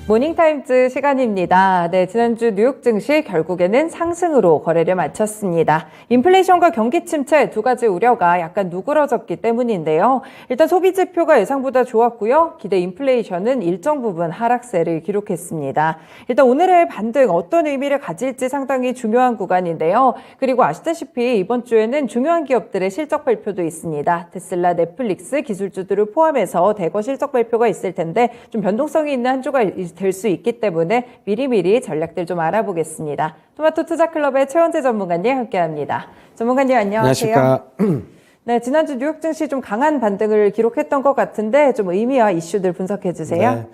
모닝타임즈 시간입니다. 네, 지난주 뉴욕 증시 결국에는 상승으로 거래를 마쳤습니다. 인플레이션과 경기 침체 두 가지 우려가 약간 누그러졌기 때문인데요. 일단 소비 지표가 예상보다 좋았고요. 기대 인플레이션은 일정 부분 하락세를 기록했습니다. 일단 오늘의 반등 어떤 의미를 가질지 상당히 중요한 구간인데요. 그리고 아시다시피 이번 주에는 중요한 기업들의 실적 발표도 있습니다. 테슬라, 넷플릭스, 기술주들을 포함해서 대거 실적 발표가 있을 텐데 좀 변동성이 있는 한 주가 될 수 있기 때문에 미리미리 전략들 좀 알아보겠습니다. 토마토 투자클럽의 최원재 전문가님 함께합니다. 전문가님 안녕하세요. 안녕하십니까. 네, 지난주 뉴욕 증시 좀 강한 반등을 기록했던 것 같은데 좀 의미와 이슈들 분석해 주세요. 네.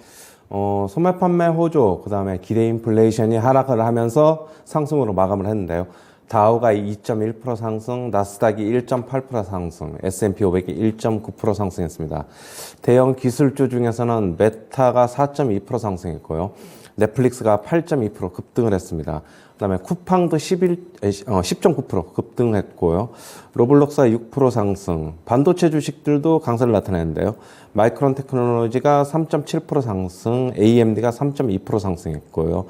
소매 판매 호조, 그다음에 기대 인플레이션이 하락을 하면서 상승으로 마감을 했는데요. 다우가 2.1% 상승, 나스닥이 1.8% 상승, S&P 500이 1.9% 상승했습니다. 대형 기술주 중에서는 메타가 4.2% 상승했고요. 넷플릭스가 8.2% 급등을 했습니다. 그다음에 쿠팡도 10.9% 급등했고요. 로블록스가 6% 상승, 반도체 주식들도 강세를 나타냈는데요. 마이크론 테크놀로지가 3.7% 상승, AMD가 3.2% 상승했고요.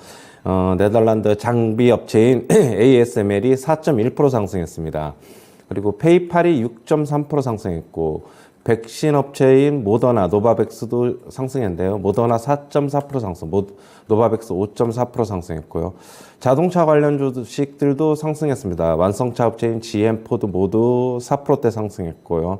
네덜란드 장비 업체인 ASML이 4.1% 상승했습니다. 그리고 페이팔이 6.3% 상승했고, 백신 업체인 모더나, 노바백스도 상승했는데요. 모더나 4.4% 상승, 노바백스 5.4% 상승했고요. 자동차 관련 주식들도 상승했습니다. 완성차 업체인 GM, 포드 모두 4%대 상승했고요.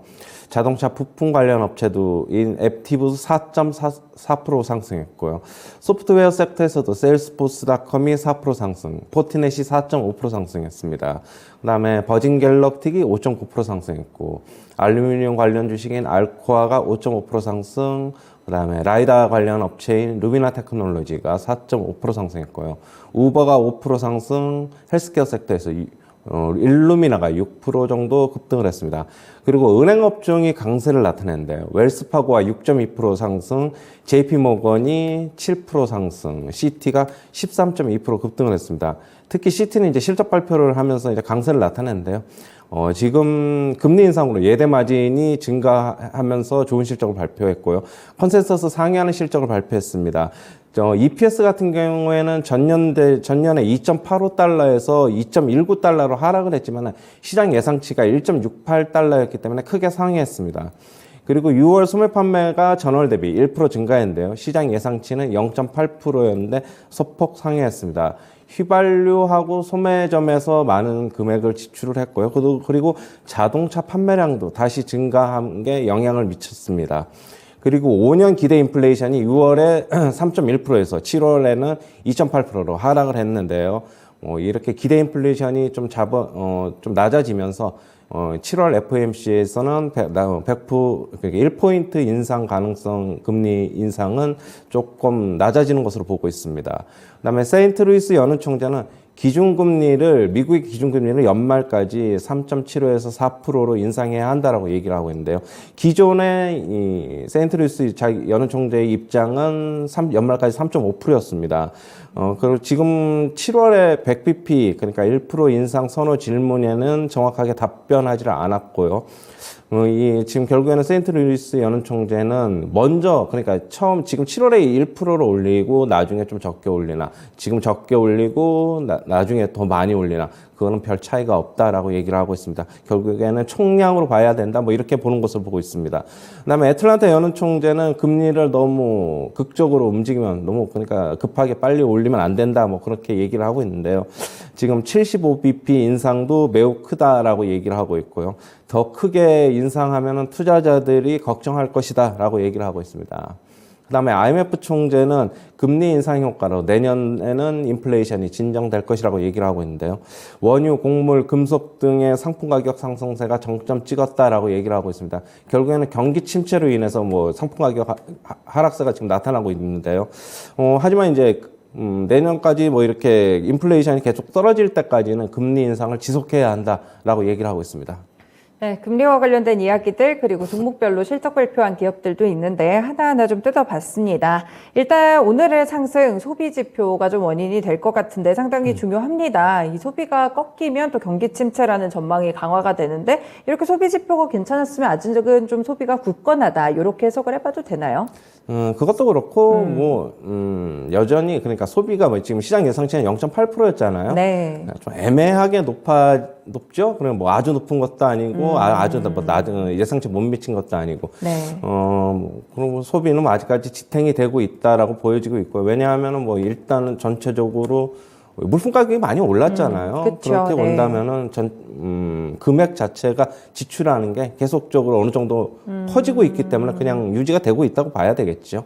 자동차 부품 관련 업체도인 앱티브 4.4% 상승했고요. 소프트웨어 섹터에서도 세일스포스닷컴이 4% 상승, 포티넷이 4.5% 상승했습니다. 그 다음에 버진 갤럭틱이 5.9% 상승했고, 알루미늄 관련 주식인 알코아가 5.5% 상승, 그 다음에 라이다 관련 업체인 루비나 테크놀로지가 4.5% 상승했고요. 우버가 5% 상승, 헬스케어 섹터에서 일루미나가 6% 정도 급등을 했습니다. 그리고 은행 업종이 강세를 나타냈는데요. 웰스파고가 6.2% 상승, JP모건이 7% 상승, 시티가 13.2% 급등을 했습니다. 특히 시티는 이제 실적 발표를 하면서 이제 강세를 나타냈는데요. 지금 금리 인상으로 예대 마진이 증가하면서 좋은 실적을 발표했고요. 컨센서스 상회하는 실적을 발표했습니다. EPS 같은 경우에는 전년에 2.85달러에서 2.19달러로 하락을 했지만 시장 예상치가 1.68달러였기 때문에 크게 상회했습니다. 그리고 6월 소매 판매가 전월 대비 1% 증가했는데요. 시장 예상치는 0.8%였는데 소폭 상회했습니다. 휘발유하고 소매점에서 많은 금액을 지출을 했고요. 그리고 자동차 판매량도 다시 증가한 게 영향을 미쳤습니다. 그리고 5년 기대 인플레이션이 6월에 3.1%에서 7월에는 2.8%로 하락을 했는데요. 이렇게 기대 인플레이션이 좀 낮아지면서 7월 FOMC에서는 1포인트 인상 가능성 금리 인상은 조금 낮아지는 것으로 보고 있습니다. 그다음에 세인트루이스 연은총재는 미국의 기준금리를 연말까지 3.75에서 4%로 인상해야 한다라고 얘기를 하고 있는데요. 기존의 이 세인트루이스 연은총재의 입장은 연말까지 3.5%였습니다. 그리고 지금 7월에 100bp, 그러니까 1% 인상 선호 질문에는 정확하게 답변하지 않았고요. 지금 결국에는 세인트루이스 연은총재는 먼저, 그러니까 지금 7월에 1%를 올리고 나중에 좀 적게 올리나, 지금 적게 올리고 나중에 더 많이 올리나, 그거는 별 차이가 없다라고 얘기를 하고 있습니다. 결국에는 총량으로 봐야 된다, 이렇게 보는 것을 보고 있습니다. 그 다음에 애틀란타 연은총재는 금리를 너무 극적으로 움직이면 그러니까 급하게 빨리 올리면 안 된다, 그렇게 얘기를 하고 있는데요. 지금 75bp 인상도 매우 크다라고 얘기를 하고 있고요. 더 크게 인상하면은 투자자들이 걱정할 것이다 라고 얘기를 하고 있습니다. 그 다음에 IMF 총재는 금리 인상 효과로 내년에는 인플레이션이 진정될 것이라고 얘기를 하고 있는데요. 원유, 곡물, 금속 등의 상품 가격 상승세가 정점 찍었다라고 얘기를 하고 있습니다. 결국에는 경기 침체로 인해서 상품 가격 하락세가 지금 나타나고 있는데요. 하지만 이제 내년까지 이렇게 인플레이션이 계속 떨어질 때까지는 금리 인상을 지속해야 한다라고 얘기를 하고 있습니다. 네, 금리와 관련된 이야기들 그리고 종목별로 실적 발표한 기업들도 있는데 하나하나 좀 뜯어봤습니다. 일단 오늘의 상승 소비 지표가 좀 원인이 될 것 같은데 상당히 중요합니다. 이 소비가 꺾이면 또 경기 침체라는 전망이 강화가 되는데 이렇게 소비 지표가 괜찮았으면 아직은 좀 소비가 굳건하다 이렇게 해석을 해봐도 되나요? 그것도 그렇고 여전히 그러니까 소비가 뭐 지금 시장 예상치는 0.8%였잖아요. 네. 좀 애매하게 높죠. 그럼 뭐 아주 높은 것도 아니고 아주 뭐 낮은 예상치 못 미친 것도 아니고. 네. 그리고 소비는 뭐 아직까지 지탱이 되고 있다라고 보여지고 있고요. 왜냐하면은 뭐 일단은 전체적으로 물품 가격이 많이 올랐잖아요. 그쵸, 그렇게 네. 본다면은 금액 자체가 지출하는 게 계속적으로 어느 정도 커지고 있기 때문에 그냥 유지가 되고 있다고 봐야 되겠죠.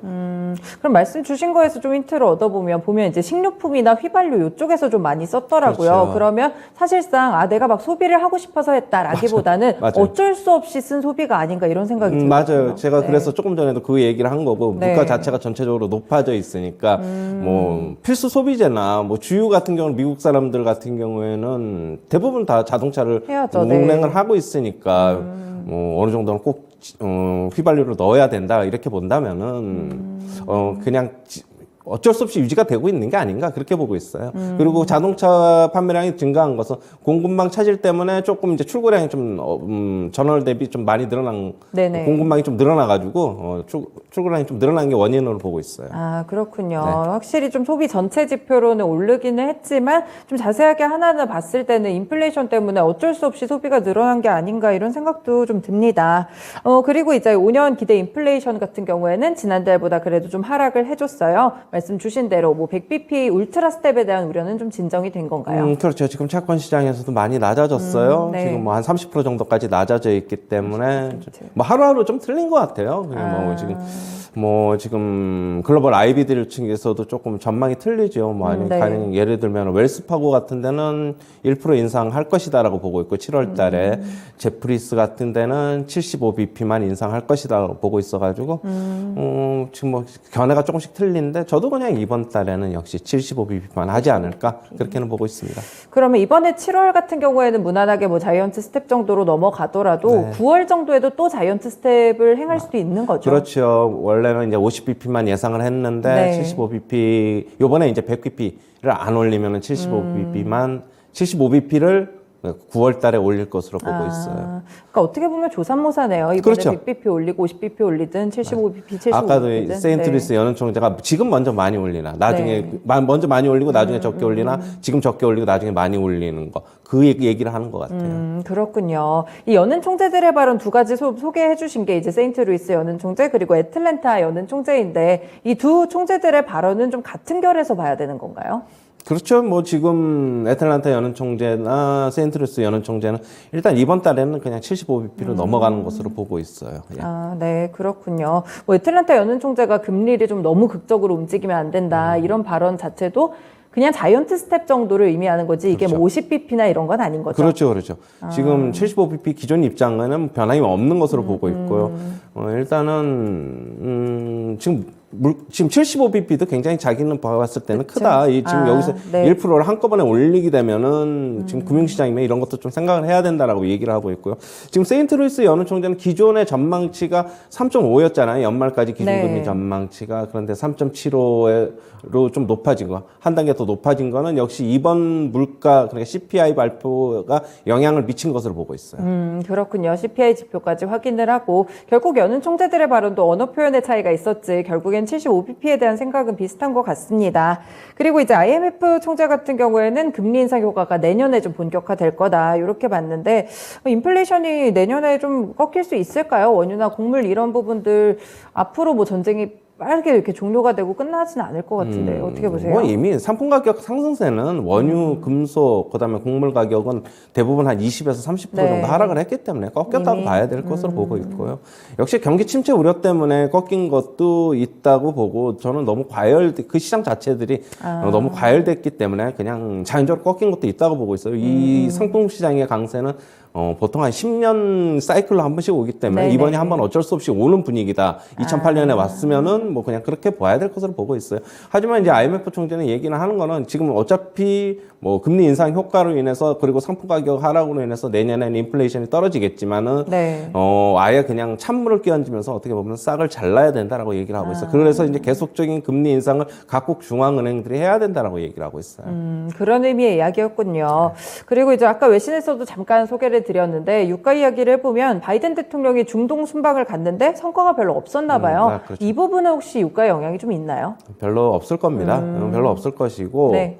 그럼 말씀 주신 거에서 좀 힌트를 얻어보면 이제 식료품이나 휘발유 이쪽에서 좀 많이 썼더라고요. 그렇죠. 그러면 사실상 내가 막 소비를 하고 싶어서 했다라기보다는 맞아요. 어쩔 수 없이 쓴 소비가 아닌가 이런 생각이 들거든요. 맞아요. 제가 네. 그래서 조금 전에도 그 얘기를 한 거고 네. 물가 자체가 전체적으로 높아져 있으니까 뭐 필수 소비재나 뭐 주유 같은 경우는 미국 사람들 같은 경우에는 대부분 다 자동차를 해야죠. 네. 운행을 하고 있으니까 뭐 어느 정도는 꼭 휘발유를 넣어야 된다 이렇게 본다면은 그냥 어쩔 수 없이 유지가 되고 있는 게 아닌가 그렇게 보고 있어요. 그리고 자동차 판매량이 증가한 것은 공급망 차질 때문에 조금 이제 출고량이 좀 전월 대비 좀 많이 늘어난 네네. 공급망이 좀 늘어나가지고 출고량이 좀 늘어난 게 원인으로 보고 있어요. 아, 그렇군요. 네. 확실히 좀 소비 전체 지표로는 오르기는 했지만 좀 자세하게 하나하나 봤을 때는 인플레이션 때문에 어쩔 수 없이 소비가 늘어난 게 아닌가 이런 생각도 좀 듭니다. 그리고 이제 5년 기대 인플레이션 같은 경우에는 지난달보다 그래도 좀 하락을 해줬어요. 말씀 주신 대로 뭐 100bp 울트라 스텝에 대한 우려는 좀 진정이 된 건가요? 그렇죠. 지금 채권 시장에서도 많이 낮아졌어요. 네. 지금 뭐 한 30% 정도까지 낮아져 있기 때문에 30%. 뭐 하루하루 좀 틀린 것 같아요. 그냥 뭐 지금 글로벌 IB들 층에서도 조금 전망이 틀리죠. 뭐 아니 네. 가령 예를 들면 웰스파고 같은 데는 1% 인상할 것이다라고 보고 있고 7월 달에 제프리스 같은 데는 75bp만 인상할 것이다라고 보고 있어가지고 지금 뭐 견해가 조금씩 틀린데 저도 그냥 이번 달에는 역시 75bp만 하지 않을까 그렇게는 보고 있습니다. 그러면 이번에 7월 같은 경우에는 무난하게 뭐 자이언트 스텝 정도로 넘어가더라도 네. 9월 정도에도 또 자이언트 스텝을 행할 수도 있는 거죠. 그렇죠. 원래는 이제 50bp만 예상을 했는데 네. 75bp 요번에 이제 100bp를 안 올리면은 75bp만 75bp를 9월 달에 올릴 것으로 보고 있어요. 그러니까 어떻게 보면 조삼모사네요. 이번에 그렇죠. 100bp 올리고 50bp 올리든 75bp, 75bp든. 아까도 세인트루이스 연은 총재가 지금 먼저 많이 올리나 나중에 네. 먼저 많이 올리고 나중에 적게 올리나 지금 적게 올리고 나중에 많이 올리는 거 그 얘기를 하는 것 같아요. 그렇군요. 이 연은 총재들의 발언 두 가지 소개해 주신 게 이제 세인트루이스 연은 총재 그리고 애틀랜타 연은 총재인데 이 두 총재들의 발언은 좀 같은 결에서 봐야 되는 건가요? 그렇죠. 뭐 지금 애틀란타 연은 총재나 세인트루이스 연은 총재는 일단 이번 달에는 그냥 75bp로 넘어가는 것으로 보고 있어요. 예. 아, 네, 그렇군요. 뭐 애틀랜타 연은 총재가 금리를 좀 너무 극적으로 움직이면 안 된다 이런 발언 자체도 그냥 자이언트 스텝 정도를 의미하는 거지 이게 뭐 50bp나 이런 건 아닌 거죠. 그렇죠, 그렇죠. 지금 75bp 기존 입장에는 변함이 없는 것으로 보고 있고요. 일단은 지금 75bp도 굉장히 자기는 봤을 때는 그쵸? 크다. 지금 여기서 네. 1%를 한꺼번에 올리게 되면은 지금 금융시장이면 이런 것도 좀 생각을 해야 된다라고 얘기를 하고 있고요. 지금 세인트루이스 연은 총재는 기존의 전망치가 3.5였잖아요. 연말까지 기준금리 네. 전망치가. 그런데 3.75로 좀 높아진 거. 한 단계 더 높아진 거는 역시 이번 물가, 그러니까 CPI 발표가 영향을 미친 것으로 보고 있어요. 그렇군요. CPI 지표까지 확인을 하고 결국 연은 총재들의 발언도 언어 표현의 차이가 있었지 결국엔 75bp에 대한 생각은 비슷한 것 같습니다. 그리고 이제 IMF 총재 같은 경우에는 금리 인상 효과가 내년에 좀 본격화될 거다 이렇게 봤는데 인플레이션이 내년에 좀 꺾일 수 있을까요? 원유나 곡물 이런 부분들 앞으로 뭐 전쟁이 빠르게 이렇게 종료가 되고 끝나지는 않을 것 같은데 어떻게 보세요? 뭐 이미 상품 가격 상승세는 원유, 금속, 그다음에 곡물 가격은 대부분 한 20에서 30% 네. 정도 하락을 했기 때문에 꺾였다고 이미? 봐야 될 것으로 보고 있고요. 역시 경기 침체 우려 때문에 꺾인 것도 있다고 보고 저는 너무 그 시장 자체들이 너무 과열됐기 때문에 그냥 자연적으로 꺾인 것도 있다고 보고 있어요. 이 상품 시장의 강세는 보통 한 10년 사이클로 한 번씩 오기 때문에 네네. 이번이 한번 어쩔 수 없이 오는 분위기다. 2008년에 왔으면은 뭐 그냥 그렇게 봐야 될 것으로 보고 있어요. 하지만 이제 IMF 총재는 얘기는 하는 거는 지금 어차피 뭐 금리 인상 효과로 인해서 그리고 상품 가격 하락으로 인해서 내년에는 인플레이션이 떨어지겠지만은 네. 아예 그냥 찬물을 끼얹으면서 어떻게 보면 싹을 잘라야 된다라고 얘기를 하고 있어요. 그래서 이제 계속적인 금리 인상을 각국 중앙은행들이 해야 된다라고 얘기를 하고 있어요. 그런 의미의 이야기였군요. 그리고 이제 아까 외신에서도 잠깐 소개를 드렸는데 유가 이야기를 해보면 바이든 대통령이 중동 순방을 갔는데 성과가 별로 없었나 봐요. 그렇죠. 이 부분은 혹시 유가에 영향이 좀 있나요? 별로 없을 겁니다. 별로 없을 것이고, 네.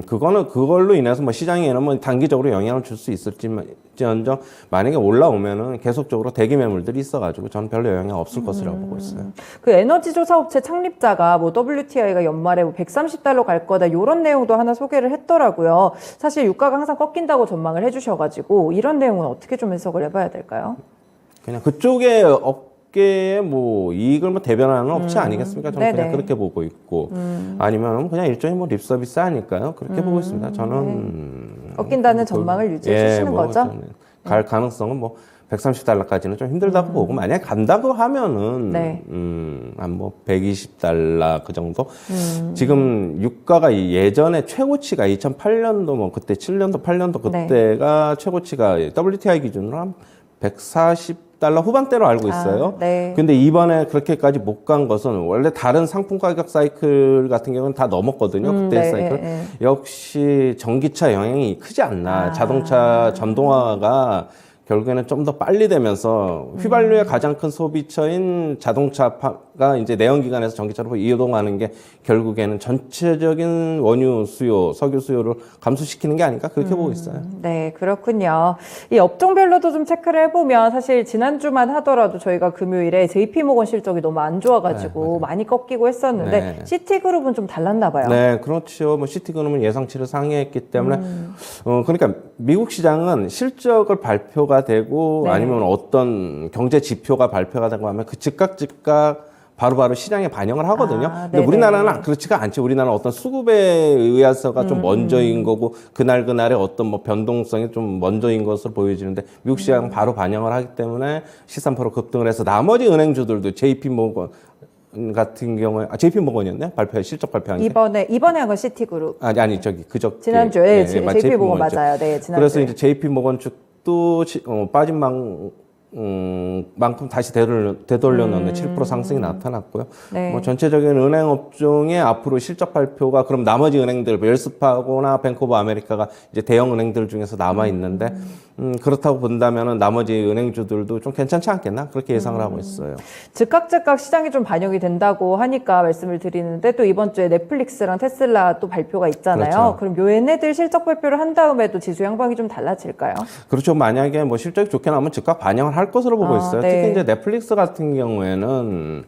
그걸로 인해서 뭐 시장에는 뭐 단기적으로 영향을 줄 수 있을지언정 만약에 올라오면은 계속적으로 대기 매물들이 있어가지고 저는 별로 영향 없을 것이라고 보고 있어요. 그 에너지 조사 업체 창립자가 뭐 WTI가 연말에 뭐 $130 갈 거다 이런 내용도 하나 소개를 했더라고요. 사실 유가가 항상 꺾인다고 전망을 해주셔가지고 이런 내용은 어떻게 좀 해석을 해봐야 될까요? 그냥 그쪽에 업계의 뭐 이익을 뭐 대변하는 업체 아니겠습니까? 저는 그냥 네네. 그렇게 보고 있고 아니면 그냥 일종의 뭐 립서비스 아닐까요? 그렇게 보고 있습니다. 저는 꺾인다는 전망을 유지해 주시는 거죠? 저는 갈 가능성은 뭐 $130까지는 좀 힘들다고 보고 만약에 간다고 하면은 네. 한 뭐 $120 그 정도. 지금 유가가 예전에 최고치가 2008년도 뭐 그때 7년도 8년도 그때가 최고치가 WTI 기준으로 한 $140 후반대로 알고 있어요. 네. 근데 이번에 그렇게까지 못 간 것은 원래 다른 상품 가격 사이클 같은 경우는 다 넘었거든요. 그때 네, 사이클. 네. 역시 전기차 영향이 크지 않나. 자동차 전동화가 결국에는 좀 더 빨리 되면서 휘발유의 가장 큰 소비처인 자동차가 이제 내연기관에서 전기차로 이동하는 게 결국에는 전체적인 원유 수요, 석유 수요를 감소시키는 게 아닐까 그렇게 보고 있어요. 네, 그렇군요. 이 업종별로도 좀 체크를 해보면 사실 지난주만 하더라도 저희가 금요일에 JP모건 실적이 너무 안 좋아가지고 많이 꺾이고 했었는데 네. 시티그룹은 좀 달랐나 봐요. 네, 그렇죠. 뭐 시티그룹은 예상치를 상회했기 때문에 그러니까 미국 시장은 실적을 발표가 되고 네. 아니면 어떤 경제 지표가 발표가 되고 하면 그 즉각 바로바로 시장에 반영을 하거든요. 근데 네네. 우리나라는 그렇지가 않죠. 우리나라는 어떤 수급에 의해서가 좀 먼저인 거고 그날의 어떤 뭐 변동성이 좀 먼저인 것으로 보여지는데 미국 시장은 바로 반영을 하기 때문에 13% 급등을 해서 나머지 은행주들도 JP모건 같은 경우에 JP모건이었나요? 실적 발표한 게? 이번에 한 건 시티그룹. 아니 저기 그저께 지난주에 맞- JP모건 JP모건이죠. 맞아요. 네, 지난주에. 그래서 이제 JP모건 측도 빠진 만큼 다시 되돌려 놓는 7% 상승이 나타났고요. 네. 뭐 전체적인 은행 업종의 앞으로 실적 발표가 그럼 나머지 은행들 웰스파고나 뱅크 오브 아메리카가 이제 대형 은행들 중에서 남아 있는데 그렇다고 본다면은 나머지 은행주들도 좀 괜찮지 않겠나 그렇게 예상을 하고 있어요. 즉각 시장이 좀 반영이 된다고 하니까 말씀을 드리는데 또 이번 주에 넷플릭스랑 테슬라 또 발표가 있잖아요. 그렇죠. 그럼 요 얘네들 실적 발표를 한 다음에도 지수 양방이 좀 달라질까요? 그렇죠. 만약에 뭐 실적이 좋게 나오면 즉각 반영을 할 것으로 보고 있어요. 네. 특히 이제 넷플릭스 같은 경우에는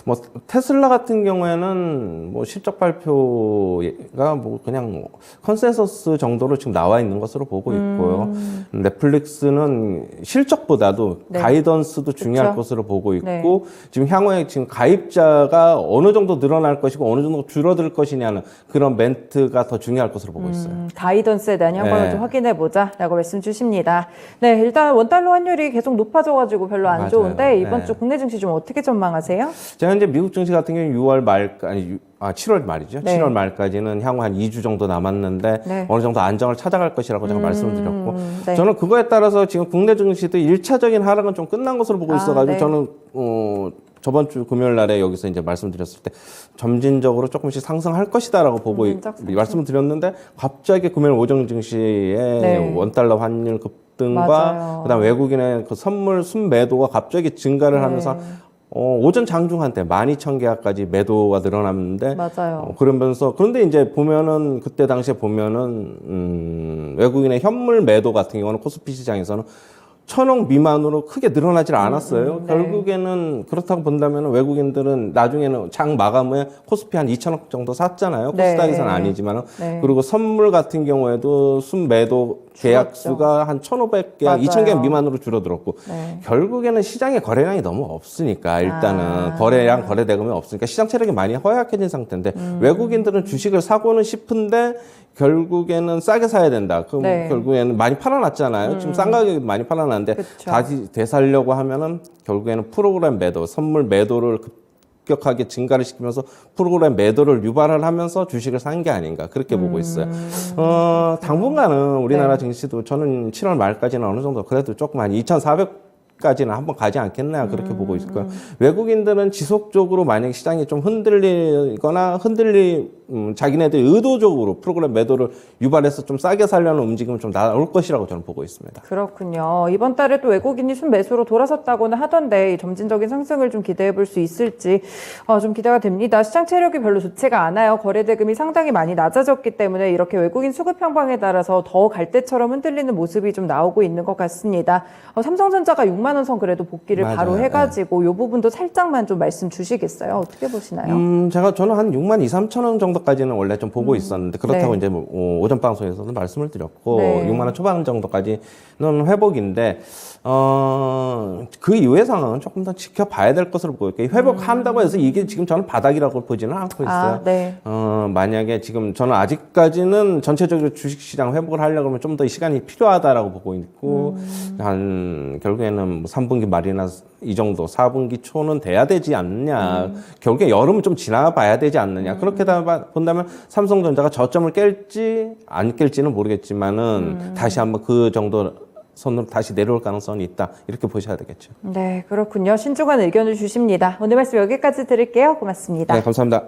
뭐 테슬라 같은 경우에는 뭐 실적 발표가 뭐 그냥 컨센서스 정도로 지금 나와 있는 것으로 보고 있고요. 넷플릭스는 실적보다도 네. 가이던스도 중요할 그쵸? 것으로 보고 있고 네. 지금 향후에 지금 가입자가 어느 정도 늘어날 것이고 어느 정도 줄어들 것이냐는 그런 멘트가 더 중요할 것으로 보고 있어요. 가이던스에 대한 향방을 네. 좀 확인해보자 라고 말씀 주십니다. 네, 일단 원달러 환율이 계속 높아져가지고 별로 안 맞아요. 좋은데 이번 네. 주 국내 증시 좀 어떻게 전망하세요? 제가 이제 미국 증시 같은 경우는 6월 말까지 7월 말이죠. 네. 7월 말까지는 향후 한 2주 정도 남았는데 네. 어느 정도 안정을 찾아갈 것이라고 제가 말씀을 드렸고 네. 저는 그거에 따라서 지금 국내 증시도 1차적인 하락은 좀 끝난 것으로 보고 있어가지고 네. 저는 저번 주 금요일 날에 여기서 이제 말씀드렸을 때 점진적으로 조금씩 상승할 것이다라고 보고 말씀을 드렸는데 갑자기 금요일 오전 증시에 네. 원달러 환율 급등과 맞아요. 그다음 외국인의 그 선물 순매도가 갑자기 증가를 하면서 오전 장중 한때 12,000개까지 매도가 늘어났는데 맞아요. 그런데 이제 보면은 그때 당시에 보면은 외국인의 현물 매도 같은 경우는 코스피 시장에서는 천억 미만으로 크게 늘어나질 않았어요. 네. 결국에는 그렇다고 본다면 외국인들은 나중에는 장 마감 후에 코스피 한 2천억 정도 샀잖아요. 네. 코스닥에서는 아니지만. 네. 그리고 선물 같은 경우에도 순매도 계약 줄었죠. 수가 한 1,500개, 맞아요. 2,000개 미만으로 줄어들었고 네. 결국에는 시장에 거래량이 너무 없으니까 일단은 거래량, 거래 대금이 없으니까 시장 체력이 많이 허약해진 상태인데 외국인들은 주식을 사고는 싶은데 결국에는 싸게 사야 된다. 그럼 네. 결국에는 많이 팔아놨잖아요. 지금 싼 가격에 많이 팔아놨는데 그쵸. 다시 되살려고 하면은 결국에는 프로그램 매도, 선물 매도를 급격하게 증가를 시키면서 프로그램 매도를 유발을 하면서 주식을 산 게 아닌가 그렇게 보고 있어요. 당분간은 우리나라 증시도 저는 7월 말까지는 어느 정도 그래도 조금 한 2,400까지는 한번 가지 않겠나 그렇게 보고 있고요. 외국인들은 지속적으로 만약 시장이 좀 흔들리거나 자기네들이 의도적으로 프로그램 매도를 유발해서 좀 싸게 살려는 움직임은 좀 나올 것이라고 저는 보고 있습니다. 그렇군요. 이번 달에 또 외국인이 순매수로 돌아섰다고는 하던데 이 점진적인 상승을 좀 기대해 볼 수 있을지 좀 기대가 됩니다. 시장 체력이 별로 좋지가 않아요. 거래 대금이 상당히 많이 낮아졌기 때문에 이렇게 외국인 수급 향방에 따라서 더 갈대처럼 흔들리는 모습이 좀 나오고 있는 것 같습니다. 삼성전자가 6만 원 선 그래도 복귀를 맞아요. 바로 해가지고 이 부분도 살짝만 좀 말씀 주시겠어요? 어떻게 보시나요? 저는 한 6만 2, 3천 원 정도까지는 원래 좀 보고 있었는데 그렇다고 네. 이제 오전 방송에서도 말씀을 드렸고 네. 6만 원 초반 정도까지는 회복인데 그 이후의 상황은 조금 더 지켜봐야 될 것으로 보여요. 회복한다고 해서 이게 지금 저는 바닥이라고 보지는 않고 있어요. 네. 만약에 지금 저는 아직까지는 전체적으로 주식시장 회복을 하려고 하면 좀 더 시간이 필요하다라고 보고 있고 한 결국에는 뭐 3분기 말이나 이 정도 4분기 초는 돼야 되지 않느냐. 결국에 여름은 좀 지나봐야 되지 않느냐. 그렇게 본다면 삼성전자가 저점을 깰지 안 깰지는 모르겠지만은 다시 한번 그 정도 선으로 다시 내려올 가능성이 있다. 이렇게 보셔야 되겠죠. 네, 그렇군요. 신중한 의견을 주십니다. 오늘 말씀 여기까지 드릴게요. 고맙습니다. 네, 감사합니다.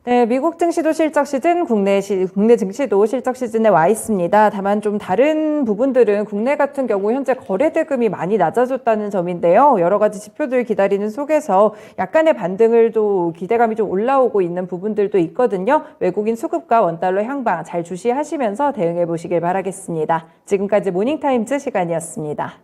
네, 미국 증시도 실적 시즌, 국내 증시도 실적 시즌에 와 있습니다. 다만 좀 다른 부분들은 국내 같은 경우 현재 거래 대금이 많이 낮아졌다는 점인데요. 여러 가지 지표들 기다리는 속에서 약간의 반등을 또 기대감이 좀 올라오고 있는 부분들도 있거든요. 외국인 수급과 원달러 향방 잘 주시하시면서 대응해 보시길 바라겠습니다. 지금까지 모닝타임즈 시간이었습니다.